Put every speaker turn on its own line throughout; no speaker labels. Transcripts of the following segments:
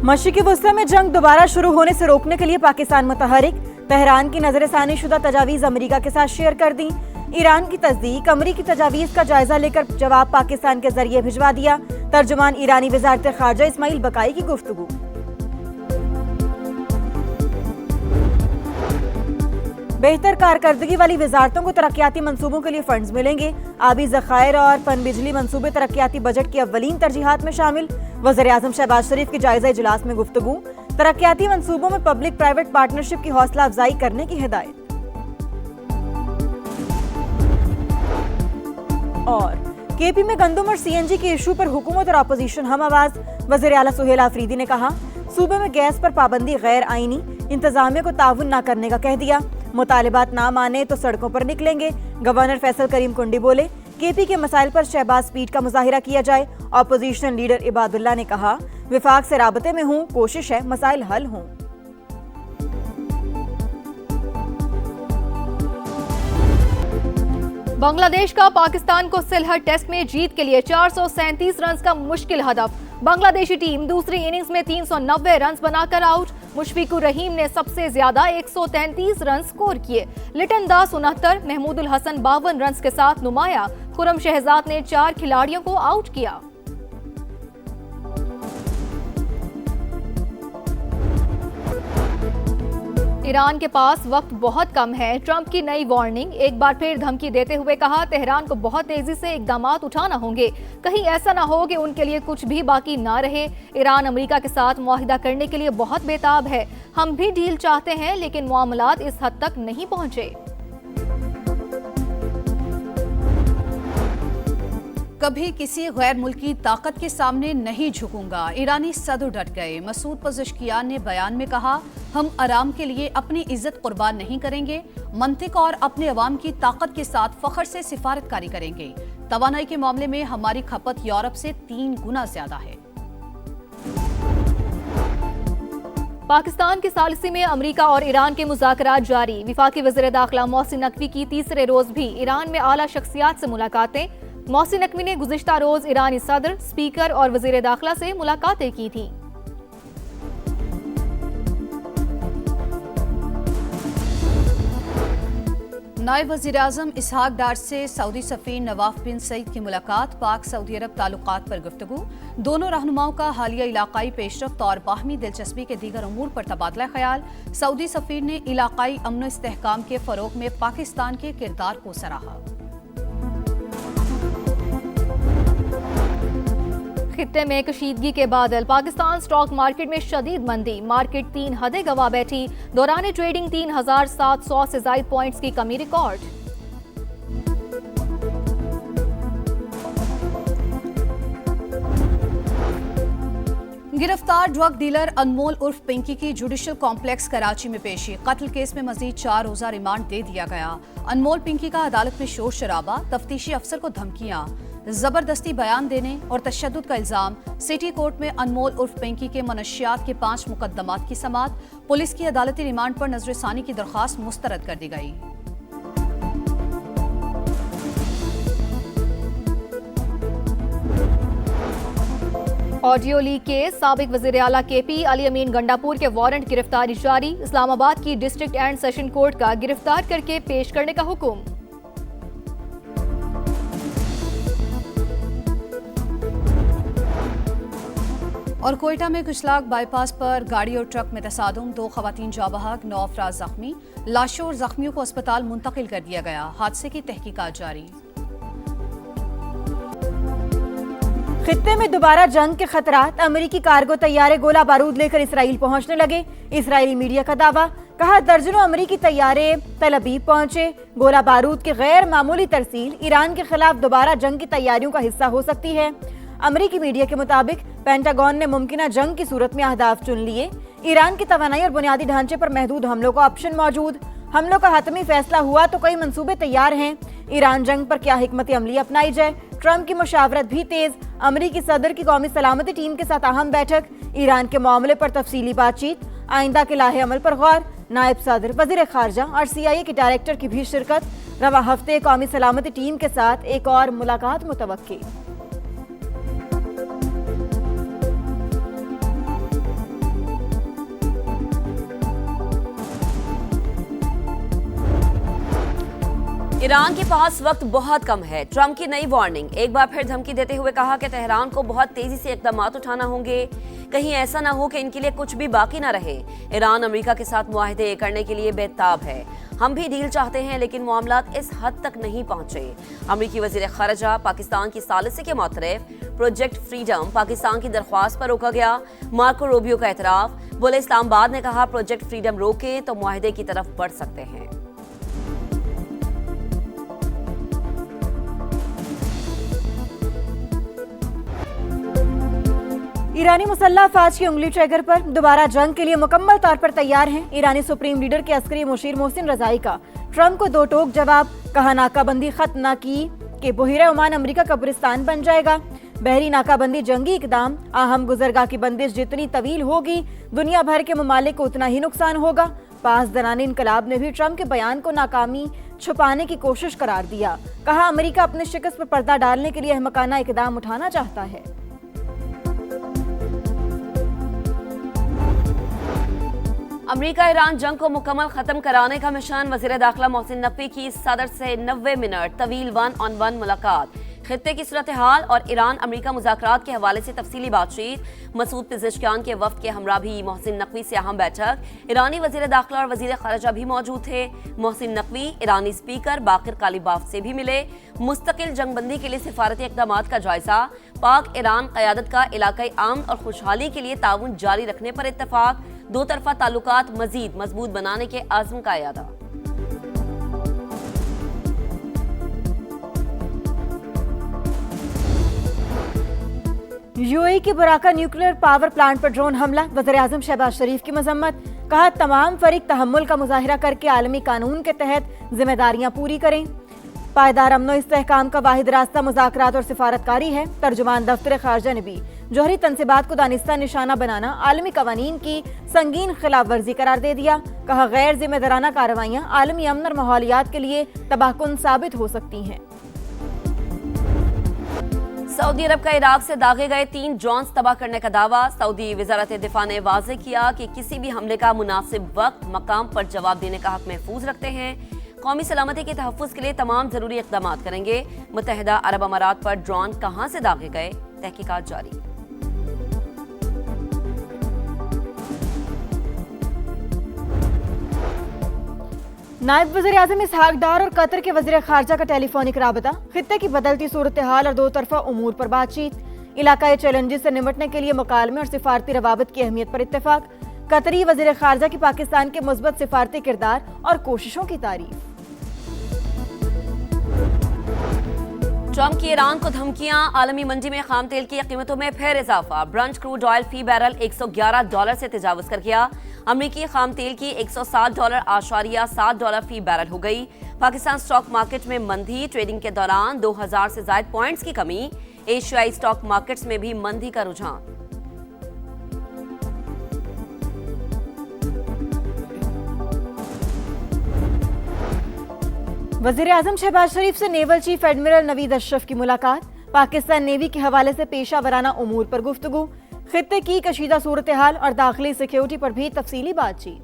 मशरिकी वस्ता में जंग दोबारा शुरू होने से रोकने के लिए पाकिस्तान मुतहरिक। तेहरान की नजरसानी शुदा तजावीज अमेरिका के साथ शेयर कर दी। ईरान की तस्दीक, अमेरिकी तजावीज का जायजा लेकर जवाब पाकिस्तान के जरिए भिजवा दिया। तर्जुमान ईरानी वजारत खारजा इस्माइल बकाई की गुफ्तगू। बेहतर कारकर्दगी वाली वजारतों को तरक्याती मंसूबों के लिए फंड्स मिलेंगे। आबी ज़खायर और पनबिजली मंसूबे तरक्याती बजट की अव्वलीन तरजीहात में शामिल। वज़ीर-ए-आज़म शहबाज शरीफ की जायजा इजलास में गुफ्तगू। तरक्याती मंसूबों में पब्लिक प्राइवेट पार्टनरशिप की हौसला अफजाई करने की हिदायत। और केपी में गंदम और सीएनजी के इशू पर हुकूमत और अपोजिशन हम आवाज। वज़ीर आला सुहेल आफरीदी ने कहा, सूबे में गैस पर पाबंदी गैर आईनी, इंतजामिया को ताउन न करने का कह दिया। मुतालिबात ना माने तो सड़कों पर निकलेंगे। गवर्नर फैसल करीम कुंडी बोले, केपी के मसाइल पर शहबाज स्पीड का मुजाहिरा किया जाए। अपोजिशन लीडर इबादुल्ला ने कहा, विफाक से राबते में हूँ, कोशिश है मसाइल हल हों।
बांग्लादेश का पाकिस्तान को सिलहट टेस्ट में जीत के लिए 437 रन का मुश्किल हदफ। बांग्लादेशी टीम दूसरी इनिंग्स में 390 रन बनाकर आउट। मुशफिकुर रहीम ने सबसे ज्यादा 133 रन स्कोर किए। लिटन दास 69, महमूदुल हसन 52 रन के साथ नुमाया। खुरम शहजाद ने 4 खिलाड़ियों को आउट किया। ईरान के पास वक्त बहुत कम है, ट्रंप की नई वार्निंग। एक बार फिर धमकी देते हुए कहा, तेहरान को बहुत तेजी से इकदामात उठाना होंगे, कहीं ऐसा ना हो कि उनके लिए कुछ भी बाकी ना रहे। ईरान अमेरिका के साथ मुआहिदा करने के लिए बहुत बेताब है। हम भी डील चाहते हैं, लेकिन मामलात इस हद तक नहीं पहुंचे।
कभी किसी गैर मुल्की ताकत के सामने नहीं झुकूंगा, ईरानी सदर डट गए। मसूद पज़ेश्कियान ने बयान में कहा, हम आराम के लिए अपनी इज्जत कुर्बान नहीं करेंगे, मंतिक और अपने अवाम की ताकत के साथ फख्र से सिफारतकारी करेंगे। तवानाई के मामले में हमारी खपत यूरोप से 3 गुना ज्यादा है।
पाकिस्तान के सालिसी में अमेरिका और ईरान के मुज़ाकरात जारी। वफाकी वज़ीर दाखिला मोहसिन नकवी की तीसरे रोज भी ईरान में आला शख्सियात से मुलाकातें। मोहसिन नकवी ने गुज़िश्ता रोज ईरानी सदर, स्पीकर और वज़ीर दाखिला से मुलाकातें की थीं।
नायब वज़ीर-ए-आज़म इसहाक डार से सऊदी सफ़ीर नवाफ बिन सईद की मुलाकात। पाक सऊदी अरब ताल्लुकात पर गुफ्तगू। दोनों रहनुमाओं का हालिया इलाकाई पेशरफ्त और बाहमी दिलचस्पी के दीगर अमूर पर तबादला ख्याल। सऊदी सफ़ीर ने इलाकाई अमन इस्तेहकाम के फ़रोग में पाकिस्तान के किरदार को सराहा।
खित्ते में कशीदगी के बादल। पाकिस्तान स्टॉक मार्केट में शदीद मंदी। मार्केट 3 हदें गवा बैठी। दौरान ट्रेडिंग 3700 से ज्यादा पॉइंट्स की कमी रिकॉर्ड।
गिरफ्तार ड्रग डीलर अनमोल उर्फ पिंकी की जुडिशल कॉम्प्लेक्स कराची में पेशी। कत्ल केस में मजीद 4 रोजा रिमांड दे दिया गया। अनमोल पिंकी का अदालत में शोर शराबा, तफ्तीशी अफसर को धमकियां, जबरदस्ती बयान देने और तशद्दुद का इल्जाम। सिटी कोर्ट में अनमोल उर्फ पिंकी के मनशियात के 5 मुकदमात की समाअत। पुलिस की अदालती रिमांड पर नजरसानी की दरख्वास्त मुस्तरद कर दी गई।
Audio leak case. साबिक वज़ीर आला केपी अली अमीन गंडापुर के वारंट गिरफ्तारी जारी। इस्लामाबाद की डिस्ट्रिक्ट एंड सेशन कोर्ट का गिरफ्तार करके पेश करने का हुक्म।
और कोयटा में कुचलाग बाईपास पर गाड़ी और ट्रक में तसादुम, 2 खवातीन जाँ बहक, 9 अफराद जख्मी। लाशों और जख्मियों को अस्पताल मुंतकिल कर दिया गया। हादसे की तहकीकात जारी।
खित्ते में दोबारा जंग के खतरात। अमेरिकी कार्गो तैयारे गोला बारूद लेकर इसराइल पहुंचने लगे। इसराइली मीडिया का दावा, कहा दर्जनों अमेरिकी तैयारे तल अबीब पहुंचे। गोला बारूद की गैर मामूली तरसील ईरान के खिलाफ दोबारा जंग की तैयारियों का हिस्सा हो सकती है। अमेरिकी मीडिया के मुताबिक पेंटागन ने मुमकिना जंग की सूरत में अहदाफ चुन लिए। ईरान की तवानाई और बुनियादी ढांचे पर महदूद हमलों का ऑप्शन मौजूद। हमलों का हतमी फैसला हुआ तो कई मंसूबे तैयार हैं। ईरान जंग पर क्या हिकमत अमली अपनाई जाए। ट्रंप की मुशावरत भी तेज। अमेरिकी सदर की कौमी सलामती टीम के साथ अहम बैठक। ईरान के मामले पर तफसीली बातचीत। आइंदा के लाहे अमल पर गौर। नायब सदर, वजीर खारजा और CIA के डायरेक्टर की भी शिरकत। रवा हफ्ते कौमी सलामती टीम के साथ एक और मुलाकात मुतवक्की।
ईरान के पास वक्त बहुत कम है। ट्रंप की नई वार्निंग, एक बार फिर धमकी देते हुए कहा कि तेहरान को बहुत तेजी से इकदाम उठाना होंगे, कहीं ऐसा ना हो कि इनके लिए कुछ भी बाकी ना रहे। ईरान अमेरिका के साथ मुआहदे करने के लिए बेताब है। हम भी डील चाहते हैं लेकिन मामलात इस हद तक नहीं पहुंचे। अमेरिकी वजीर खारजा पाकिस्तान की सालिसी के मुतरफ प्रोजेक्ट फ्रीडम पाकिस्तान की दरख्वास्त पर रोका गया। मार्को रूबियो का एतराफ, बोले इस्लामाबाद ने कहा प्रोजेक्ट फ्रीडम रोके तो मुआहदे की तरफ बढ़ सकते हैं।
ईरानी मुसल्लह अफवाज की उंगली ट्रिगर पर दोबारा जंग के लिए मुकम्मल तौर पर तैयार हैं। ईरानी सुप्रीम लीडर के अस्करी मुशीर मोहसिन रजाई का ट्रंप को दो टोक जवाब, कहा नाकाबंदी खत्म न की कि बहिरा ओमान अमेरिका कब्रिस्तान बन जाएगा। बहरी नाकाबंदी जंगी इकदाम, आहम गुजरगाह की बंदिश जितनी तवील होगी दुनिया भर के ममालिक को उतना ही नुकसान होगा। पास दरानी इनकलाब ने भी ट्रंप के बयान को नाकामी छुपाने की कोशिश करार दिया। कहा अमेरिका अपने शिकस्त पर पर्दा डालने के लिए अहमकाना इकदाम उठाना चाहता है।
अमेरिका ईरान जंग को मुकम्मल खत्म कराने का मिशन, वजीर दाखिला मोहसिन नकवी की सदर से 90 मिनट तवील 1-on-1 मुलाकात। खित्ते की सूरत हाल और ईरान अमेरिका मुज़ाकरात के हवाले से तफसीली बातचीत। मसूद पिज़ेशकियान के वफ्द के हमरा भी मोहसिन नकवी से अहम बैठक। ईरानी वजीर दाखिला और वजीर खारजा भी मौजूद थे। मोहसिन नकवी ईरानी स्पीकर बाकिर कालिबाफ से भी मिले। मुस्तकिल जंगबंदी के लिए सिफारती इक़दाम का जायजा। पाक ईरान क़यादत का इलाकाई अमन और खुशहाली के लिए ताउन जारी रखने पर इत्तफाक। दो तरफा ताल्लुकात मजीद मजबूत बनाने के आज़म का इरादा।
यूएई के बराका न्यूक्लियर पावर प्लांट पर ड्रोन हमला, वज़ीर-ए-आज़म शहबाज शरीफ की मजम्मत। कहा तमाम फरीक तहम्मुल का मुजाहिरा करके आलमी कानून के तहत जिम्मेदारियां पूरी करें। पायदार अमनो इस्तेहकाम का वाहिद रास्ता मुज़ाकरात और सिफारतकारी है। तर्जुमान दफ्तर खारजा ने भी जौहरी तनसीबात को दानिस्ता निशाना बनाना आलमी कवानीन की संगीन खिलाफ वर्जी करार दे दिया। कहा गैर जिम्मेदाराना कार्रवाइयां आलमी अमन और माहौलियात के लिए तबाहकुन साबित हो सकती हैं।
सऊदी अरब का इराक से दागे गए 3 ड्रोन्स तबाह करने का दावा। सऊदी वजारत दिफा ने वाज़ेह किया कि किसी भी हमले का मुनासिब वक्त मकाम पर जवाब देने का हक महफूज रखते हैं। कौमी सलामती के तहफ़्फ़ुज़ के लिए तमाम ज़रूरी इक़दाम करेंगे। मुत्तहिदा अरब अमारात पर ड्रोन कहाँ से दागे गए, तहकीकात जारी।
नायब वज़ीर-ए-आज़म इसहाक डार और कतर के वज़ीर खारजा का टेलीफोनिक राबता। खित्ते की बदलती सूरत हाल और दो तरफा उमूर पर बातचीत। इलाकाई चैलेंजेस से निपटने के लिए मुकालमे और सिफारती रवाबत की अहमियत पर इत्तेफाक। कतरी वज़ीर खारजा की पाकिस्तान के मुस्बत सिफारती किरदार और कोशिशों की तारीफ।
ट्रंप की ईरान को धमकियां, आलमी मंडी में खाम तेल की कीमतों में फिर इजाफा। ब्रंट क्रूड ऑयल फी बैरल $111 से तजावुज कर गया। अमरीकी खाम तेल की $160.7 फी बैरल हो गई। पाकिस्तान स्टॉक मार्केट में मंदी, ट्रेडिंग के दौरान 2000 से ज्यादा पॉइंट्स की कमी। एशियाई स्टॉक मार्केट्स में भी मंदी का रुझान।
वज़ीर-ए-आज़म शहबाज शरीफ से naval chief admiral Naveed Ashraf की मुलाकात। पाकिस्तान नेवी के हवाले से पेशा वराना उमूर पर गुफ्तगू। खित्ते की कशीदा सूरत हाल और दाखिली सिक्योरिटी पर भी तफसीली बातचीत।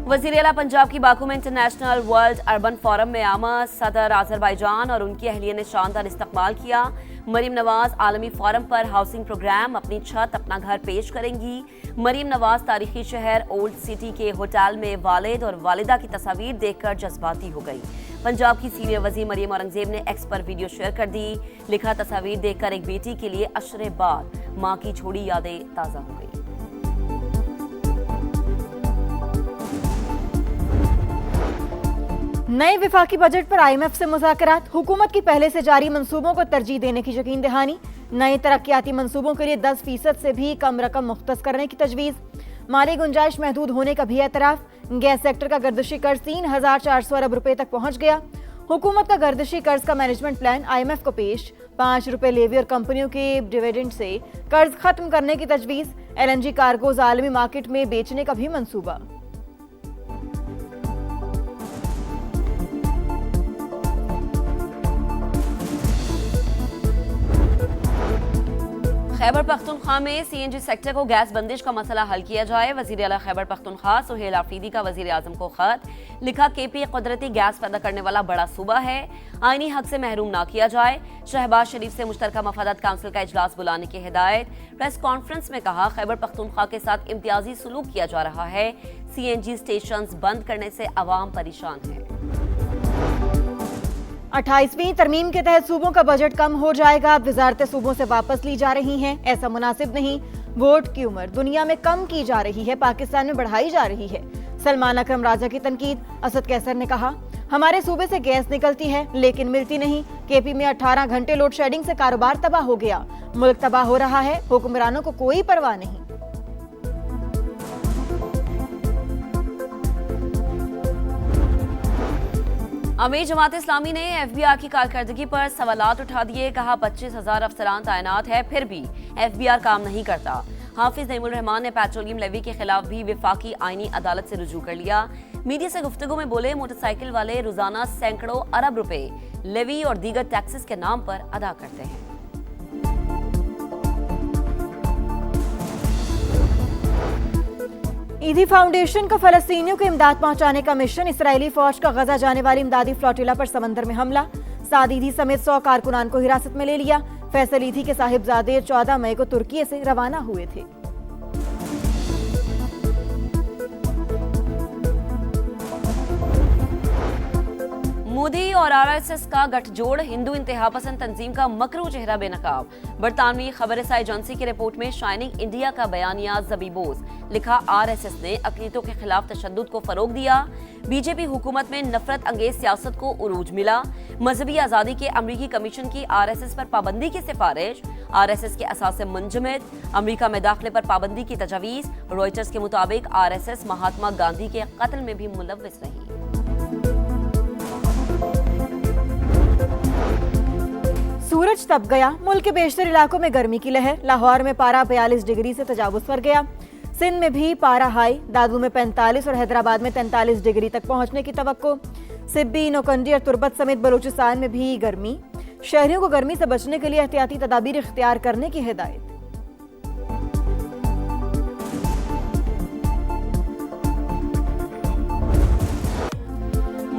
वज़ीर आला पंजाब की बाकू में इंटरनेशनल वर्ल्ड अर्बन फोरम में आमद। सदर आज़रबाईजान और उनकी अहलिया ने शानदार इस्तकबाल किया। मरीम नवाज आलमी फोरम पर हाउसिंग प्रोग्राम, अपनी छत अपना घर पेश करेंगी। मरीम नवाज तारीखी शहर ओल्ड सिटी के होटल में वालिद और वालिदा की तस्वीर देखकर जज्बाती हो गई। पंजाब की सीनियर वज़ीर मरीम औरंगजेब ने एक्स पर वीडियो शेयर कर दी। लिखा तस्वीर देखकर एक बेटी के लिए अशरे बाद माँ की छोड़ी यादें ताज़ा हो गई।
नए विफाकी बजट पर IMF से मुज़ाकरात। हुकूमत की पहले से जारी मंसूबों को तरजीह देने की यकीन दहानी। नए तरक्याती मंसूबों के लिए 10% से भी कम रकम मुख्तस करने की तजवीज़। माली गुंजाइश महदूद होने का भी एतराफ़। गैस सेक्टर का गर्दिशी कर्ज 3400 अरब रुपए तक पहुंच गया। हुकूमत का गर्दिशी कर्ज का मैनेजमेंट प्लान IMF को पेश। 5 रुपए लेवी और कंपनियों के डिविडेंड से कर्ज खत्म करने की तजवीज़। LNG कार्गोज आलमी मार्केट में बेचने का भी मंसूबा।
खैबर पख्तूनख्वा में सीएनजी सेक्टर को गैस बंदिश का मसला हल किया जाए। वजीर आला खैबर पख्तूनख्वा सुहेल आफरीदी का वजीर आजम को खत लिखा। केपी कुदरती गैस पैदा करने वाला बड़ा सूबा है, आईनी हक से महरूम ना किया जाए। शहबाज शरीफ से मुश्तरका मफादात काउंसिल का इजलास बुलाने की हिदायत। प्रेस कॉन्फ्रेंस में कहा खैबर पख्तूनख्वा के साथ इम्तियाजी सलूक किया जा रहा है। सीएनजी स्टेशन बंद करने से अवाम परेशान है।
28वीं तरमीम के तहत सूबों का बजट कम हो जाएगा। वजारतें सूबों से वापस ली जा रही हैं, ऐसा मुनासिब नहीं। वोट की उम्र दुनिया में कम की जा रही है, पाकिस्तान में बढ़ाई जा रही है। सलमान अकरम राजा की तनकीद। असद कैसर ने कहा हमारे सूबे से गैस निकलती है लेकिन मिलती नहीं। केपी में 18 घंटे लोड शेडिंग से कारोबार तबाह हो गया। मुल्क तबाह हो रहा है, हुक्मरानों को कोई परवाह नहीं।
अमीर जमात इस्लामी ने एफबीआर की कारकर्दगी पर सवालात उठा दिए। कहा 25,000 अफसरान तैनात है फिर भी एफबीआर काम नहीं करता। हाफिज नईमुल रहमान ने पेट्रोलियम लेवी के खिलाफ भी विफाकी आईनी अदालत से रुजू कर लिया। मीडिया से गुफ्तगू में बोले मोटरसाइकिल वाले रोजाना सैकड़ों अरब रुपए लेवी और दीगर टैक्सेस के नाम पर अदा करते हैं।
ईदी फाउंडेशन का फलस्तीनियों को इमदाद पहुंचाने का मिशन। इसराइली फौज का गजा जाने वाली इमदादी फ्लोटिला पर समंदर में हमला। साद ईदी समेत 100 कारकुनान को हिरासत में ले लिया। फैसल ईदी के साहिबजादे 14 मई को तुर्की से रवाना हुए थे।
मोदी और आरएसएस का गठजोड़ हिंदू इंतहा पसंद तंजीम का मकरू चेहरा बेनकाब। बरतानवी खबरसाई एजेंसी की रिपोर्ट में शाइनिंग इंडिया का बयानिया ज़बीबोस। लिखा अरएसएस ने अक़लियतों के खिलाफ तशद्दुद को फरोग दिया। बीजेपी हुकूमत में नफरत अंगेज सियासत को उरूज मिला। मजहबी आज़ादी के अमरीकी कमीशन की आरएसएस पर पाबंदी की सिफारिश। आरएसएस के असासे मुंजमद। अमरीका में दाखिले पर पाबंदी की तजवीज़। रॉयटर्स के मुताबिक आरएसएस महात्मा गांधी के कत्ल में भी मुलव्विस रही।
सूरज तप गया। मुल्क के बेशतर इलाकों में गर्मी की लहर। लाहौर में पारा 42 डिग्री से तजावुज पर गया। सिंध में भी पारा हाई। दादू में 45 और हैदराबाद में 43 डिग्री तक पहुंचने की तवक्को। सिब्बी, नौकंडी और तुर्बत समेत बलूचिस्तान में भी गर्मी। शहरियों को गर्मी से बचने के लिए एहतियाती तदाबीर इख्तियार करने की हिदायत।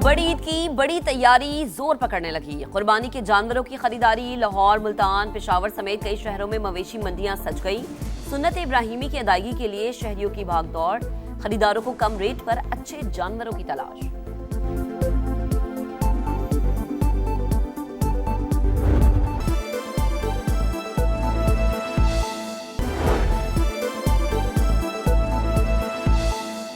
बड़ी ईद की बड़ी तैयारी जोर पकड़ने लगी। कुर्बानी के जानवरों की खरीदारी। लाहौर, मुल्तान, पेशावर समेत कई शहरों में मवेशी मंडियां सज गई। सुन्नत इब्राहिमी की अदायगी के लिए शहरियों की भागदौड़। खरीदारों को कम रेट पर अच्छे जानवरों की तलाश।